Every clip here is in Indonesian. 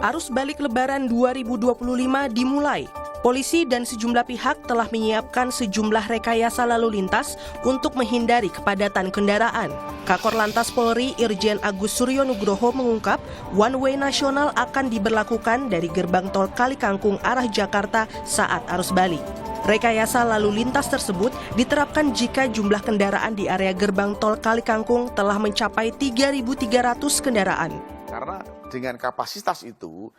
Arus balik Lebaran 2025 dimulai. Polisi dan sejumlah pihak telah menyiapkan sejumlah rekayasa lalu lintas untuk menghindari kepadatan kendaraan. Kakor Lantas Polri Irjen Agus Suryo Nugroho mengungkap, one way nasional akan diberlakukan dari gerbang tol Kalikangkung arah Jakarta saat arus balik. Rekayasa lalu lintas tersebut diterapkan jika jumlah kendaraan di area gerbang tol Kalikangkung telah mencapai 3.300 kendaraan. Karena dengan kapasitas itu,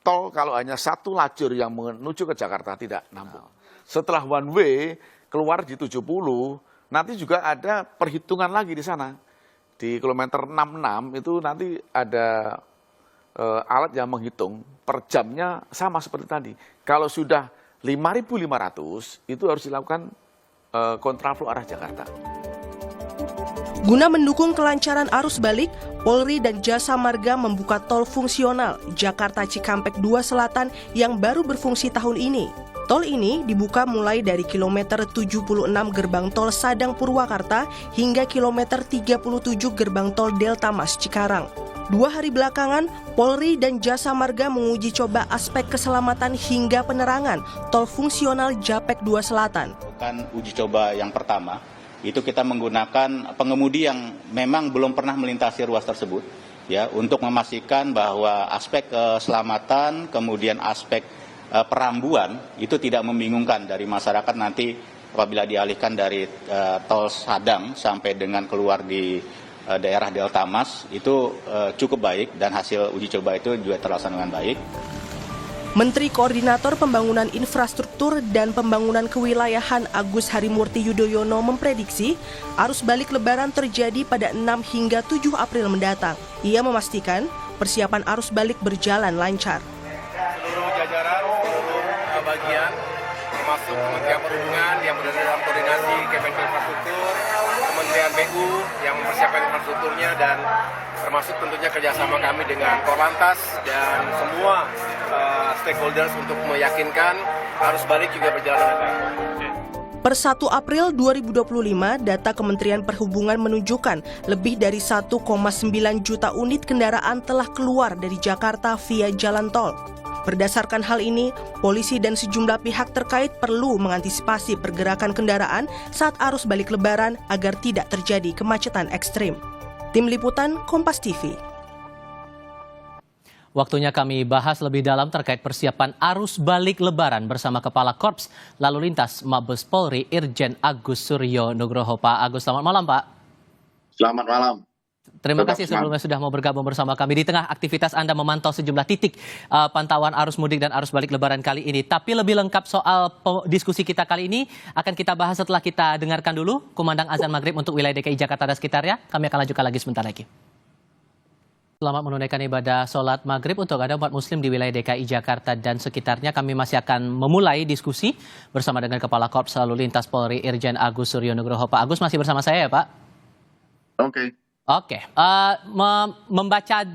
tol kalau hanya satu lajur yang menuju ke Jakarta tidak nampung. Setelah one way keluar di 70, nanti juga ada perhitungan lagi di sana. Di kilometer 66 itu nanti ada alat yang menghitung per jamnya sama seperti tadi. Kalau sudah 5.500 itu harus dilakukan kontraflow arah Jakarta. Guna mendukung kelancaran arus balik, Polri dan Jasa Marga membuka tol fungsional Jakarta Cikampek 2 Selatan yang baru berfungsi tahun ini. Tol ini dibuka mulai dari kilometer 76 gerbang tol Sadang Purwakarta hingga kilometer 37 gerbang tol Delta Mas Cikarang. 2 hari belakangan, Polri dan Jasa Marga menguji coba aspek keselamatan hingga penerangan tol fungsional Japek 2 Selatan. Bukan uji coba yang pertama, itu kita menggunakan pengemudi yang memang belum pernah melintasi ruas tersebut, ya, untuk memastikan bahwa aspek keselamatan, kemudian aspek perambuan itu tidak membingungkan dari masyarakat nanti apabila dialihkan dari tol Sadang sampai dengan keluar di daerah Delta Mas itu cukup baik dan hasil uji coba itu juga terlaksana dengan baik. Menteri Koordinator Pembangunan Infrastruktur dan Pembangunan Kewilayahan Agus Harimurti Yudhoyono memprediksi arus balik Lebaran terjadi pada 6 hingga 7 April mendatang. Ia memastikan persiapan arus balik berjalan lancar. Seluruh jajaran, seluruh bagian, termasuk Kementerian Perhubungan yang berada dalam koordinasi Kementerian Infrastruktur, Kementerian BU yang mempersiapkan infrastrukturnya, dan termasuk tentunya kerjasama kami dengan Korlantas dan semua stakeholders untuk meyakinkan arus balik juga berjalan dengan baik. Per 1 April 2025, data Kementerian Perhubungan menunjukkan lebih dari 1,9 juta unit kendaraan telah keluar dari Jakarta via jalan tol. Berdasarkan hal ini, polisi dan sejumlah pihak terkait perlu mengantisipasi pergerakan kendaraan saat arus balik Lebaran agar tidak terjadi kemacetan ekstrim. Tim Liputan Kompas TV. Waktunya kami bahas lebih dalam terkait persiapan arus balik Lebaran bersama Kepala Korps Lalu Lintas Mabes Polri Irjen Agus Suryo Nugroho. Pak Agus, selamat malam Pak. Selamat malam. Terima kasih sebelumnya sudah mau bergabung bersama kami. Di tengah aktivitas Anda memantau sejumlah titik pantauan arus mudik dan arus balik Lebaran kali ini. Tapi lebih lengkap soal diskusi kita kali ini akan kita bahas setelah kita dengarkan dulu kumandang azan maghrib untuk wilayah DKI Jakarta dan sekitarnya. Kami akan lanjutkan lagi sebentar lagi. Selamat menunaikan ibadah sholat maghrib untuk Anda umat muslim di wilayah DKI Jakarta dan sekitarnya. Kami masih akan memulai diskusi bersama dengan Kepala Korps Lalu Lintas Polri Irjen Agus Suryo Nugroho. Pak Agus masih bersama saya ya Pak? Oke. Membaca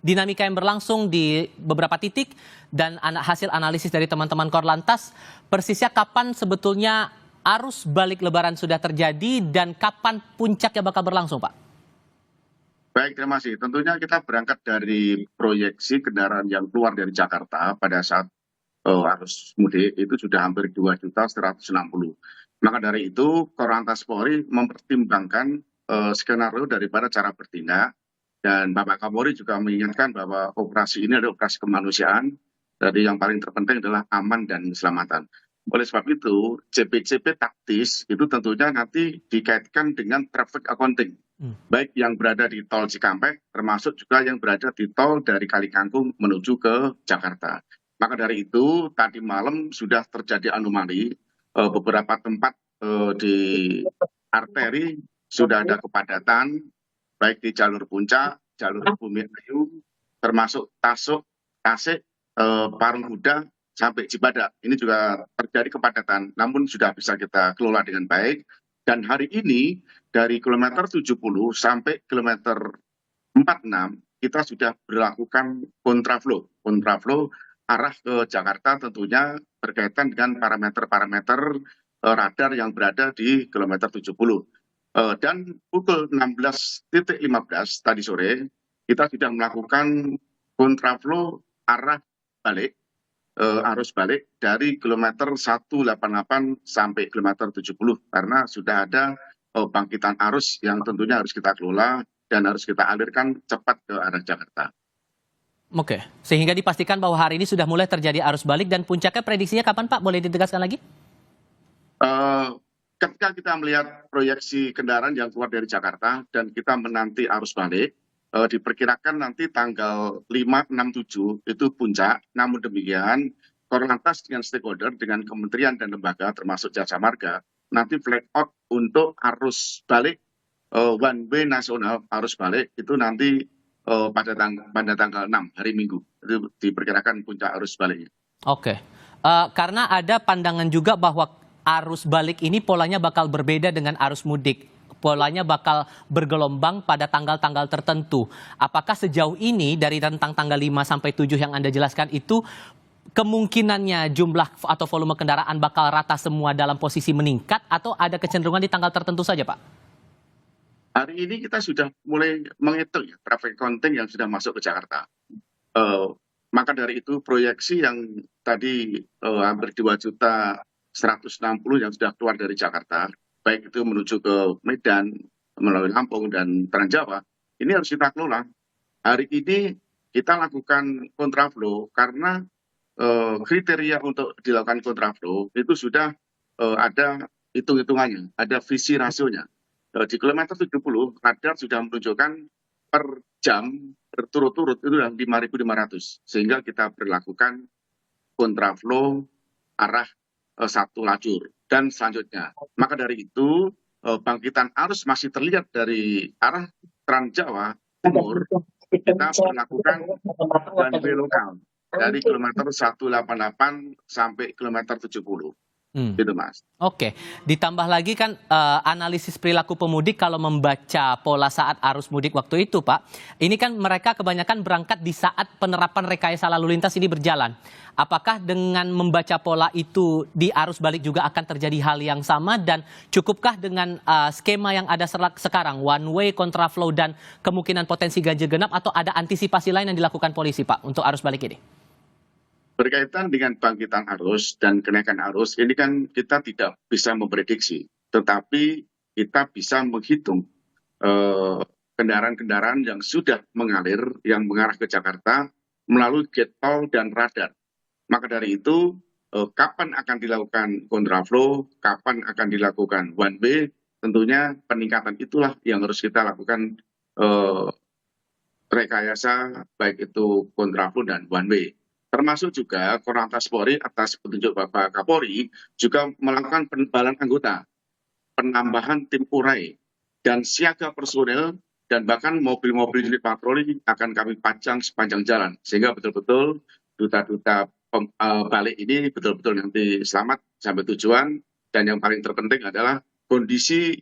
dinamika yang berlangsung di beberapa titik dan hasil analisis dari teman-teman Korlantas, persisnya kapan sebetulnya arus balik Lebaran sudah terjadi dan kapan puncaknya bakal berlangsung Pak? Baik, terima kasih. Tentunya kita berangkat dari proyeksi kendaraan yang keluar dari Jakarta pada saat arus mudik itu sudah hampir 2.160.000. Maka dari itu, Korlantas Polri mempertimbangkan skenario daripada cara bertindak, dan Bapak Kapolri juga mengingatkan bahwa operasi ini adalah operasi kemanusiaan, jadi yang paling terpenting adalah aman dan keselamatan. Oleh sebab itu, JP-JP taktis itu tentunya nanti dikaitkan dengan traffic accounting, baik yang berada di tol Cikampek, termasuk juga yang berada di tol dari Kalikangkung menuju ke Jakarta. Maka dari itu, tadi malam sudah terjadi anomali, beberapa tempat di arteri sudah ada kepadatan, baik di jalur Puncak, jalur Bumi Ayu, termasuk Tasik, Parung Kuda, sampai Cibadak. Ini juga terjadi kepadatan, namun sudah bisa kita kelola dengan baik. Dan hari ini, dari kilometer 70 sampai kilometer 46, kita sudah berlakukan kontraflow. Kontraflow arah ke Jakarta tentunya berkaitan dengan parameter-parameter radar yang berada di kilometer 70. Dan pukul 16.15 tadi sore, kita sudah melakukan kontraflow arah balik, arus balik dari kilometer 188 sampai kilometer 70 karena sudah ada bangkitan arus yang tentunya harus kita kelola dan harus kita alirkan cepat ke arah Jakarta. Oke, sehingga dipastikan bahwa hari ini sudah mulai terjadi arus balik dan puncaknya prediksinya kapan Pak? Boleh ditegaskan lagi? Ketika kita melihat proyeksi kendaraan yang keluar dari Jakarta dan kita menanti arus balik, diperkirakan nanti tanggal 5, 6, 7 itu puncak. Namun demikian, Korlantas dengan stakeholder, dengan kementerian dan lembaga termasuk Jasa Marga, nanti flat out untuk arus balik, one way nasional arus balik itu nanti pada tanggal 6 hari Minggu. Itu diperkirakan puncak arus baliknya. Oke, karena ada pandangan juga bahwa arus balik ini polanya bakal berbeda dengan arus mudik. Polanya bakal bergelombang pada tanggal-tanggal tertentu. Apakah sejauh ini dari rentang tanggal 5 sampai 7 yang Anda jelaskan itu kemungkinannya jumlah atau volume kendaraan bakal rata semua dalam posisi meningkat atau ada kecenderungan di tanggal tertentu saja, Pak? Hari ini kita sudah mulai menghitung ya, traffic counting yang sudah masuk ke Jakarta. Maka dari itu proyeksi yang tadi hampir 2.160.000 yang sudah keluar dari Jakarta, baik itu menuju ke Medan, melalui Lampung dan Trans Jawa, ini harus kita kelola. Hari ini kita lakukan kontraflow karena kriteria untuk dilakukan kontraflow itu sudah ada hitung-hitungannya, ada visi rasionya. Di kilometer 70, radar sudah menunjukkan per jam berturut-turut itu 5.500. Sehingga kita berlakukan kontraflow arah satu lajur. Dan selanjutnya, maka dari itu bangkitan arus masih terlihat dari arah Trans Jawa Timur, kita berlakukan one way lokal dari kilometer 188 sampai kilometer 70. Gitu Mas. Oke, ditambah lagi kan analisis perilaku pemudik kalau membaca pola saat arus mudik waktu itu Pak, ini kan mereka kebanyakan berangkat di saat penerapan rekayasa lalu lintas ini berjalan. Apakah dengan membaca pola itu di arus balik juga akan terjadi hal yang sama dan cukupkah dengan skema yang ada sekarang, one way, kontraflow dan kemungkinan potensi ganjil genap atau ada antisipasi lain yang dilakukan polisi Pak untuk arus balik ini? Berkaitan dengan bangkitan arus dan kenaikan arus, ini kan kita tidak bisa memprediksi, tetapi kita bisa menghitung kendaraan-kendaraan yang sudah mengalir, yang mengarah ke Jakarta melalui gate tol dan radar. Maka dari itu, kapan akan dilakukan kontraflow, kapan akan dilakukan one way, tentunya peningkatan itulah yang harus kita lakukan rekayasa, baik itu kontraflow dan one way. Termasuk juga Korlantas Polri atas petunjuk Bapak Kapolri juga melakukan penebalan anggota, penambahan tim urai, dan siaga personel, dan bahkan mobil-mobil unit patroli akan kami pajang sepanjang jalan. Sehingga betul-betul duta-duta balik ini betul-betul nanti selamat sampai tujuan. Dan yang paling terpenting adalah kondisi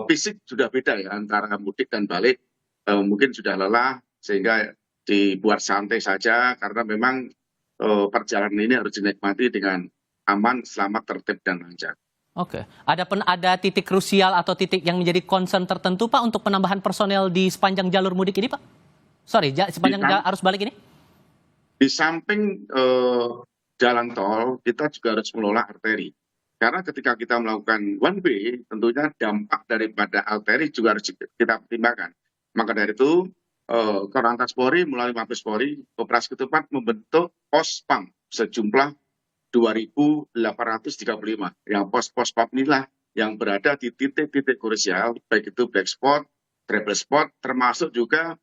fisik sudah beda ya antara mudik dan balik. Mungkin sudah lelah sehingga dibuat santai saja karena memang perjalanan ini harus dinikmati dengan aman, selamat, tertib, dan lancar. Oke, ada titik krusial atau titik yang menjadi concern tertentu Pak untuk penambahan personel di sepanjang jalur mudik ini Pak? Sepanjang arus balik ini? Di samping jalan tol, kita juga harus mengelola arteri. Karena ketika kita melakukan one way, tentunya dampak daripada arteri juga harus kita pertimbangkan. Maka dari itu, Korlantas Polri melalui Mabes Polri, Operasi Ketupat membentuk pos PAM sejumlah 2.835. Yang pos-pos PAM inilah yang berada di titik-titik krusial, baik itu black spot, triple spot, termasuk juga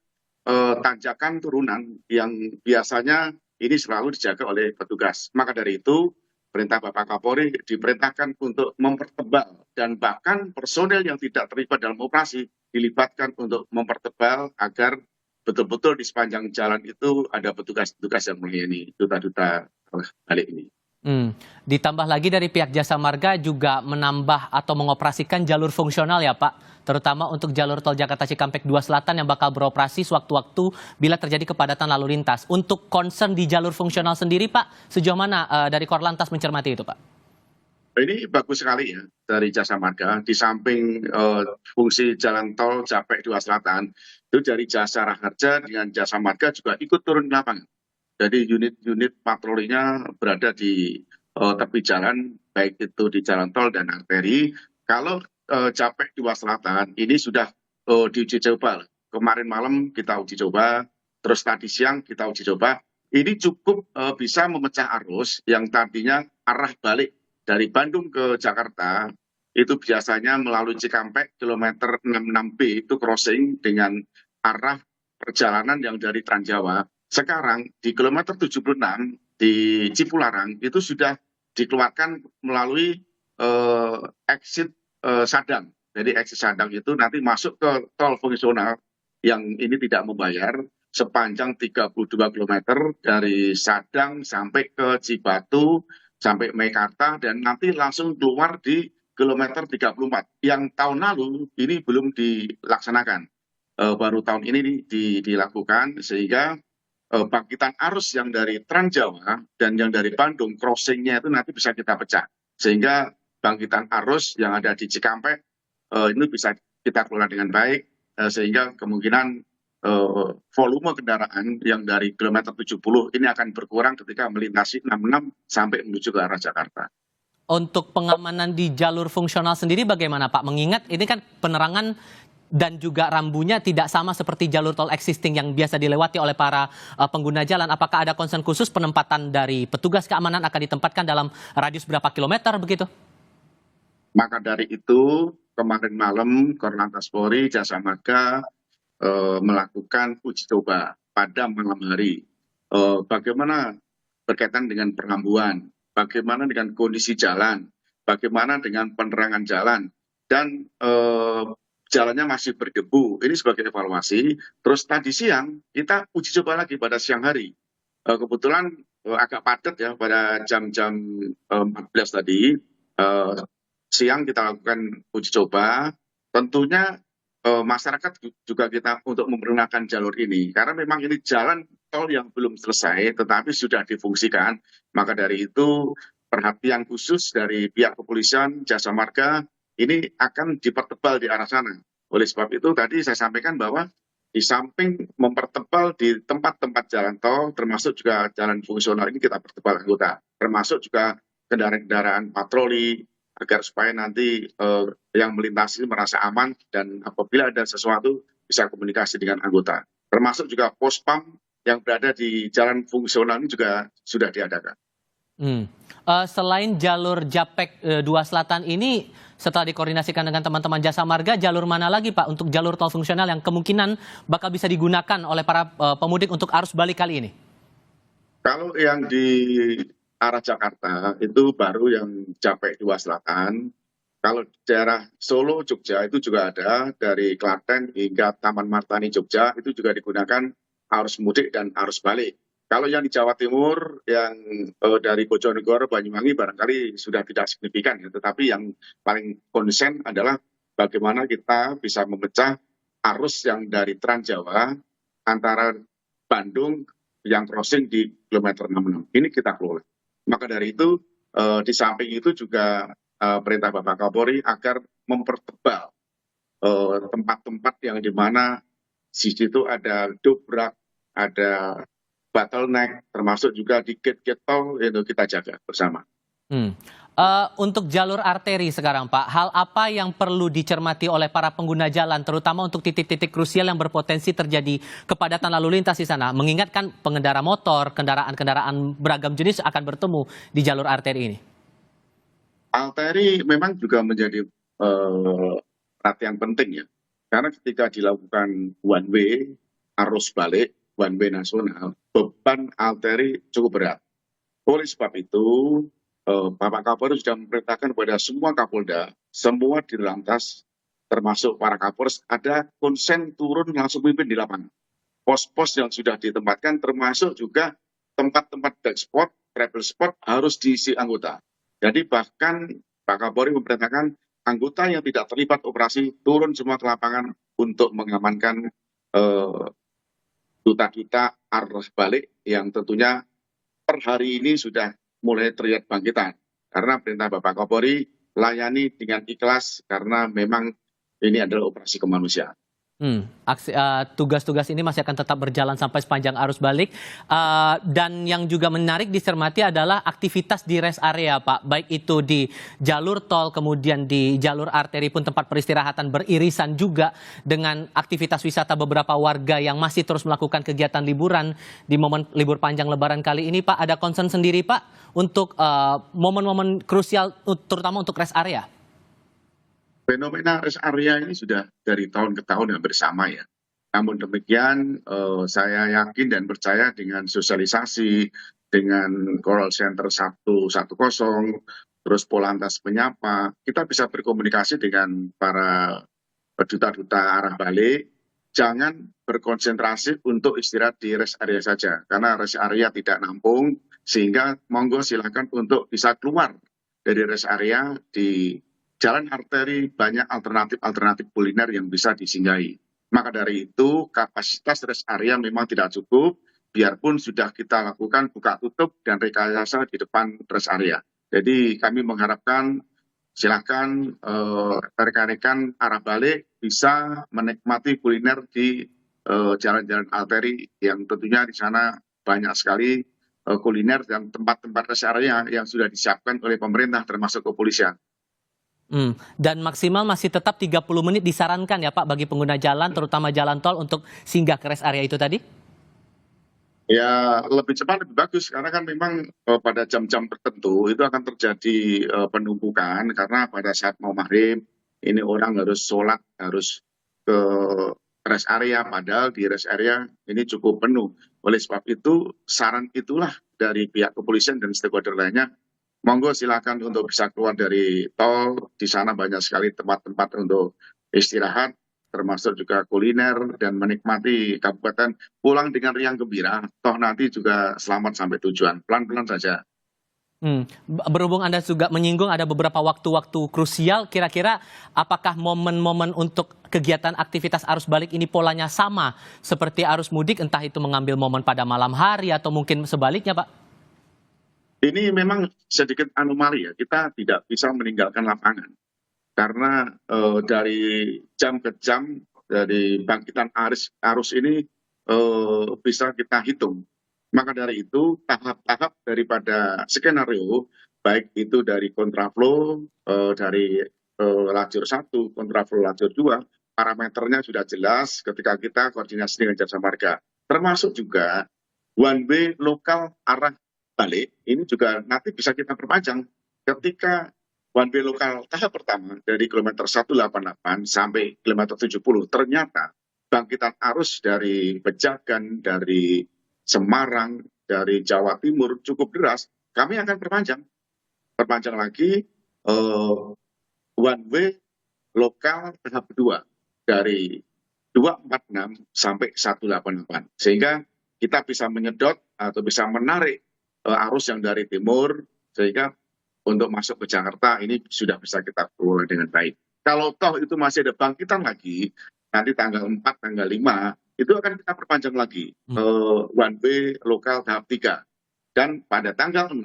tanjakan turunan yang biasanya ini selalu dijaga oleh petugas. Maka dari itu, perintah Bapak Kapolri diperintahkan untuk mempertebal dan bahkan personel yang tidak terlibat dalam operasi dilibatkan untuk mempertebal agar betul-betul di sepanjang jalan itu ada petugas-petugas yang melayani duta-duta balik ini. Ditambah lagi dari pihak Jasa Marga juga menambah atau mengoperasikan jalur fungsional ya Pak, terutama untuk jalur tol Jakarta Cikampek 2 Selatan yang bakal beroperasi sewaktu-waktu bila terjadi kepadatan lalu lintas. Untuk concern di jalur fungsional sendiri Pak, sejauh mana dari Korlantas mencermati itu Pak? Ini bagus sekali ya dari Jasa Marga. Di samping fungsi jalan tol Japek 2 Selatan, itu dari Jasa Raharja dengan Jasa Marga juga ikut turun di lapangan. Jadi unit-unit patrolinya berada di tepi jalan, baik itu di jalan tol dan arteri. Kalau Capek 2 Selatan ini sudah diuji coba. Kemarin malam kita uji coba, terus tadi siang kita uji coba. Ini cukup bisa memecah arus yang tadinya arah balik dari Bandung ke Jakarta itu biasanya melalui Cikampek kilometer 66B itu crossing dengan arah perjalanan yang dari Transjawa. Sekarang di kilometer 76 di Cipularang itu sudah dikeluarkan melalui exit Sadang. Jadi exit Sadang itu nanti masuk ke tol fungsional yang ini tidak membayar sepanjang 32 kilometer dari Sadang sampai ke Cibatu, sampai Meikarta, dan nanti langsung keluar di kilometer 34. Yang tahun lalu ini belum dilaksanakan. Baru tahun ini dilakukan, sehingga bangkitan arus yang dari Transjawa dan yang dari Bandung crossingnya itu nanti bisa kita pecah. Sehingga bangkitan arus yang ada di Cikampek ini bisa kita kelola dengan baik, sehingga kemungkinan volume kendaraan yang dari kilometer 70 ini akan berkurang ketika melintasi 66 sampai menuju ke arah Jakarta. Untuk pengamanan di jalur fungsional sendiri bagaimana Pak? Mengingat ini kan penerangan dan juga rambunya tidak sama seperti jalur tol existing yang biasa dilewati oleh para pengguna jalan. Apakah ada concern khusus penempatan dari petugas keamanan akan ditempatkan dalam radius berapa kilometer begitu? Maka dari itu kemarin malam Korlantas Polri Jasa Marga melakukan uji coba pada malam hari. Bagaimana berkaitan dengan perlambuan, bagaimana dengan kondisi jalan, bagaimana dengan penerangan jalan, dan jalannya masih berdebu. Ini sebagai evaluasi. Terus tadi siang kita uji coba lagi pada siang hari. Kebetulan agak padat ya pada jam-jam 14 tadi. Siang kita lakukan uji coba. Tentunya masyarakat juga kita untuk menggunakan jalur ini. Karena memang ini jalan tol yang belum selesai tetapi sudah difungsikan. Maka dari itu perhatian khusus dari pihak kepolisian, Jasa Marga ini akan dipertebal di arah sana. Oleh sebab itu tadi saya sampaikan bahwa di samping mempertebal di tempat-tempat jalan tol, termasuk juga jalan fungsional ini kita pertebal anggota. Termasuk juga kendaraan-kendaraan patroli, agar supaya nanti yang melintasi merasa aman dan apabila ada sesuatu bisa komunikasi dengan anggota. Termasuk juga pospam yang berada di jalan fungsional ini juga sudah diadakan. Selain jalur Japek 2 Selatan ini, setelah dikoordinasikan dengan teman-teman Jasa Marga, jalur mana lagi Pak untuk jalur tol fungsional yang kemungkinan bakal bisa digunakan oleh para pemudik untuk arus balik kali ini? Kalau yang di arah Jakarta itu baru yang Japek 2 Selatan. Kalau daerah Solo, Jogja itu juga ada, dari Klaten hingga Taman Martani Jogja itu juga digunakan arus mudik dan arus balik. Kalau yang di Jawa Timur, yang dari Bojonegoro, Banyuwangi barangkali sudah tidak signifikan, ya. Tetapi yang paling konsen adalah bagaimana kita bisa memecah arus yang dari Transjawa antara Bandung yang crossing di kilometer 66. Ini kita kelola. Maka dari itu, di samping itu juga perintah Bapak Kapolri agar mempertebal tempat-tempat yang di mana di situ ada dobrak, ada bottleneck, termasuk juga di gate-gate tol itu kita jaga bersama. Untuk jalur arteri sekarang Pak, hal apa yang perlu dicermati oleh para pengguna jalan, terutama untuk titik-titik krusial yang berpotensi terjadi kepadatan lalu lintas di sana? Mengingatkan pengendara motor, kendaraan-kendaraan beragam jenis akan bertemu di jalur arteri ini. Arteri memang juga menjadi perhatian penting ya, karena ketika dilakukan one way, arus balik, one way nasional, beban arteri cukup berat. Oleh sebab itu, Bapak Kapolri sudah memerintahkan kepada semua Kapolda, semua di lantas, termasuk para Kapolres, ada konsen turun langsung pimpin di lapangan. Pos-pos yang sudah ditempatkan, termasuk juga tempat-tempat dark spot, travel spot harus diisi anggota. Jadi bahkan Pak Kapolri memerintahkan anggota yang tidak terlibat operasi turun semua ke lapangan untuk mengamankan duta-duta arus balik yang tentunya per hari ini sudah mulai terlihat bangkitan. Karena perintah Bapak Kapolri layani dengan ikhlas karena memang ini adalah operasi kemanusiaan. Tugas-tugas ini masih akan tetap berjalan sampai sepanjang arus balik. Dan yang juga menarik dicermati adalah aktivitas di rest area, Pak. Baik itu di jalur tol, kemudian di jalur arteri pun tempat peristirahatan beririsan juga dengan aktivitas wisata beberapa warga yang masih terus melakukan kegiatan liburan di momen libur panjang Lebaran kali ini, Pak. Ada concern sendiri, Pak, untuk momen-momen krusial, terutama untuk rest area? Fenomena rest area ini sudah dari tahun ke tahun hampir sama ya. Namun demikian, saya yakin dan percaya dengan sosialisasi, dengan call center 110, terus Polantas menyapa, kita bisa berkomunikasi dengan para duta-duta arah balik. Jangan berkonsentrasi untuk istirahat di rest area saja, karena rest area tidak nampung, sehingga monggo silakan untuk bisa keluar dari rest area. Di jalan arteri banyak alternatif kuliner yang bisa disinggahi. Maka dari itu kapasitas rest area memang tidak cukup, biarpun sudah kita lakukan buka tutup dan rekayasa di depan rest area. Jadi kami mengharapkan silakan rekan-rekan arah balik bisa menikmati kuliner di jalan-jalan arteri yang tentunya di sana banyak sekali kuliner dan tempat-tempat rest area yang sudah disiapkan oleh pemerintah termasuk kepolisian. Dan maksimal masih tetap 30 menit disarankan ya Pak bagi pengguna jalan, terutama jalan tol, untuk singgah ke rest area itu tadi? Ya lebih cepat lebih bagus, karena kan memang pada jam-jam tertentu itu akan terjadi penumpukan, karena pada saat mau maghrib ini orang harus sholat, harus ke rest area, padahal di rest area ini cukup penuh. Oleh sebab itu saran itulah dari pihak kepolisian dan stakeholder lainnya, monggo silakan untuk bisa keluar dari tol. Di sana banyak sekali tempat-tempat untuk istirahat, termasuk juga kuliner, dan menikmati kabupaten, pulang dengan riang gembira, toh nanti juga selamat sampai tujuan. Pelan-pelan saja. Berhubung Anda juga menyinggung ada beberapa waktu-waktu krusial, kira-kira apakah momen-momen untuk kegiatan aktivitas arus balik ini polanya sama seperti arus mudik, entah itu mengambil momen pada malam hari atau mungkin sebaliknya, Pak? Ini memang sedikit anomali ya, kita tidak bisa meninggalkan lapangan. Karena dari jam ke jam, dari bangkitan arus ini bisa kita hitung. Maka dari itu tahap-tahap daripada skenario, baik itu dari kontraflow, dari lajur 1, kontraflow lajur 2, parameternya sudah jelas ketika kita koordinasi dengan Jasa Marga. Termasuk juga one way lokal arah balik, ini juga nanti bisa kita perpanjang ketika one way lokal tahap pertama dari kilometer 188 sampai kilometer 70 ternyata bangkitan arus dari Pejagan, dari Semarang, dari Jawa Timur cukup deras, kami akan perpanjang lagi one way lokal tahap kedua dari 246 sampai 188, sehingga kita bisa menyedot atau bisa menarik arus yang dari timur, sehingga untuk masuk ke Jakarta ini sudah bisa kita kelola dengan baik. Kalau toh itu masih ada bangkitan lagi, nanti tanggal 4, tanggal 5, itu akan kita perpanjang lagi one way lokal tahap 3. Dan pada tanggal 6,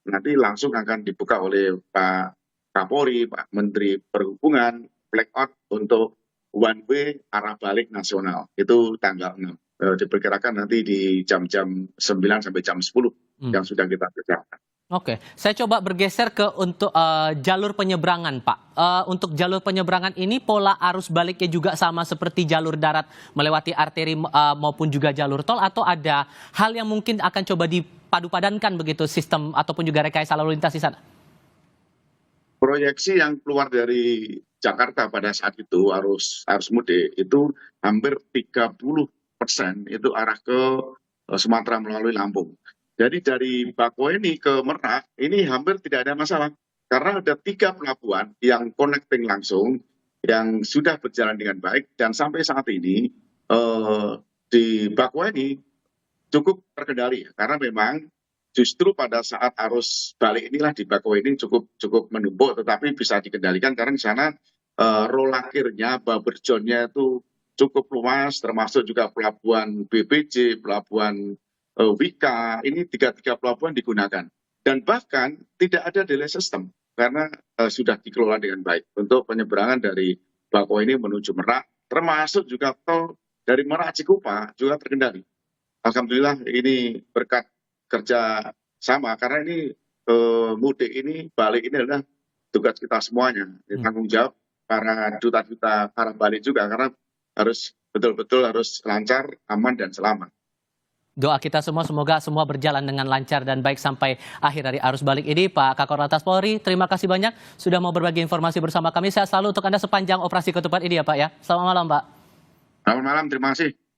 nanti langsung akan dibuka oleh Pak Kapolri, Pak Menteri Perhubungan, blackout untuk one way arah balik nasional. Itu tanggal 6. Diperkirakan nanti di jam-jam 9 sampai jam 10 yang sudah kita kerjakan. Oke, saya coba bergeser ke untuk jalur penyeberangan, Pak. Untuk jalur penyeberangan ini pola arus baliknya juga sama seperti jalur darat melewati arteri maupun juga jalur tol, atau ada hal yang mungkin akan coba dipadu-padankan begitu sistem ataupun juga rekayasa lalu lintas di sana? Proyeksi yang keluar dari Jakarta pada saat itu arus mudik itu hampir 30% itu arah ke Sumatera melalui Lampung. Jadi dari Bakauheni ke Merak ini hampir tidak ada masalah, karena ada 3 pelabuhan yang connecting langsung yang sudah berjalan dengan baik, dan sampai saat ini di Bakauheni cukup terkendali, karena memang justru pada saat arus balik inilah di Bakauheni cukup menumpuk, tetapi bisa dikendalikan karena di sana rolakirnya, baberjonnya itu cukup luas, termasuk juga pelabuhan BPJ, pelabuhan Wika, ini 3 pelabuhan digunakan. Dan bahkan tidak ada delay system, karena sudah dikelola dengan baik. Untuk penyeberangan dari Bakauheni menuju Merak, termasuk juga tol dari Merak Cikupa juga terkendali. Alhamdulillah ini berkat kerja sama, karena ini mudik ini, balik ini adalah tugas kita semuanya. Tanggung jawab para duta-duta para balik juga, karena harus betul-betul harus lancar, aman, dan selamat. Doa kita semua semoga semua berjalan dengan lancar dan baik sampai akhir dari arus balik ini. Pak Kakor Lantas Polri, terima kasih banyak sudah mau berbagi informasi bersama kami. Sehat selalu untuk Anda sepanjang operasi ketupat ini ya Pak ya. Selamat malam Pak. Selamat malam, terima kasih.